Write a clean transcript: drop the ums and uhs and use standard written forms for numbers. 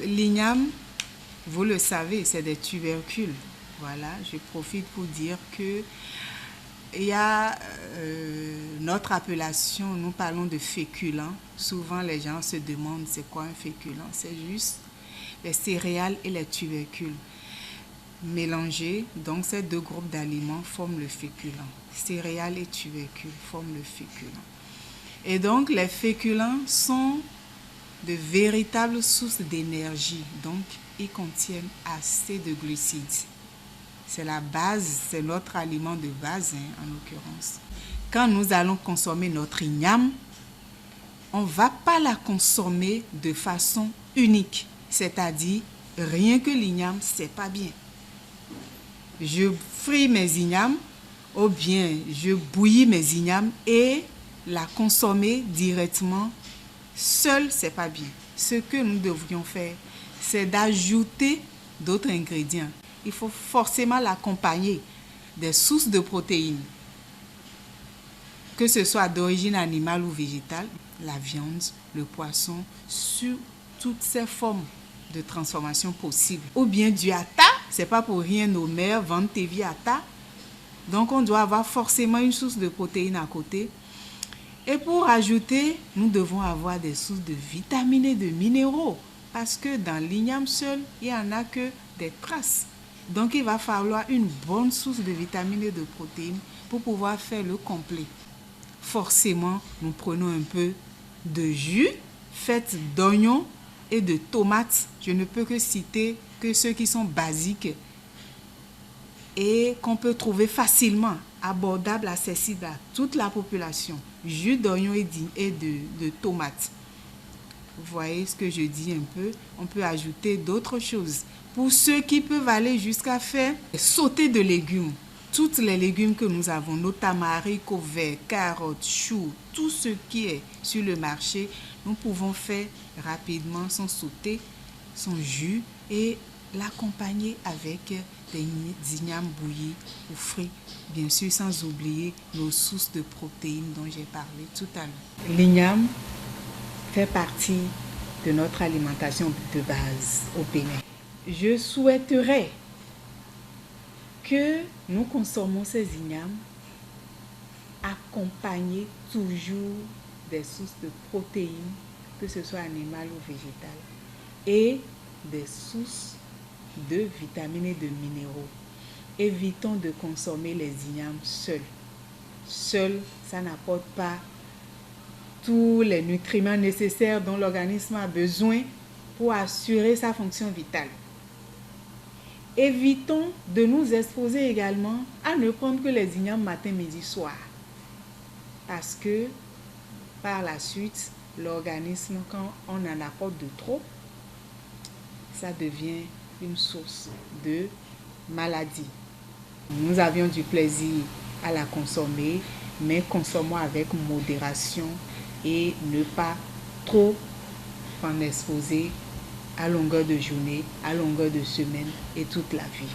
L'igname, vous le savez, c'est des tubercules. Voilà, je profite pour dire que il y a notre appellation, nous parlons de féculents. Souvent, les gens se demandent c'est quoi un féculent. C'est juste les céréales et les tubercules mélangés. Donc, ces deux groupes d'aliments forment le féculent. Céréales et tubercules forment le féculent. Et donc, les féculents sont de véritables sources d'énergie. Donc, ils contiennent assez de glucides. C'est la base, c'est notre aliment de base, en l'occurrence. Quand nous allons consommer notre igname, on ne va pas la consommer de façon unique. C'est-à-dire, rien que l'igname, c'est pas bien. Je fris mes ignames, ou bien je bouillis mes ignames et la consommer directement, seul, c'est pas bien. Ce que nous devrions faire, c'est d'ajouter d'autres ingrédients. Il faut forcément l'accompagner des sources de protéines, que ce soit d'origine animale ou végétale, la viande, le poisson, sur toutes ces formes de transformation possibles. Ou bien du hata, c'est pas pour rien nos mères vendent Tevi hata. Donc on doit avoir forcément une source de protéines à côté. Et pour ajouter, nous devons avoir des sources de vitamines et de minéraux. Parce que dans l'igname seul, il n'y en a que des traces. Donc il va falloir une bonne source de vitamines et de protéines pour pouvoir faire le complet. Forcément, nous prenons un peu de jus fait d'oignons et de tomates. Je ne peux que citer que ceux qui sont basiques et qu'on peut trouver facilement, abordables, accessibles à toute la population. Jus d'oignons et de tomates. Vous voyez ce que je dis un peu. On peut ajouter d'autres choses. Pour ceux qui peuvent aller jusqu'à faire sauter de légumes. Tous les légumes que nous avons, notamment haricots verts, carottes, choux, tout ce qui est sur le marché, nous pouvons faire rapidement son sauté, son jus et l'accompagner avec des ignames bouillis ou frits. Bien sûr, sans oublier nos sources de protéines dont j'ai parlé tout à l'heure. L'igname fait partie de notre alimentation de base au Bénin. Je souhaiterais que nous consommons ces ignames accompagnés toujours des sources de protéines, que ce soit animales ou végétales, et des sources de vitamines et de minéraux. Évitons de consommer les ignames seuls. Seul, ça n'apporte pas tous les nutriments nécessaires dont l'organisme a besoin pour assurer sa fonction vitale. Évitons de nous exposer également à ne prendre que les ignames matin, midi, soir. Parce que par la suite, l'organisme, quand on en apporte de trop, ça devient une source de maladie. Nous avions du plaisir à la consommer, mais consommons avec modération et ne pas trop en exposer à longueur de journée, à longueur de semaine et toute la vie.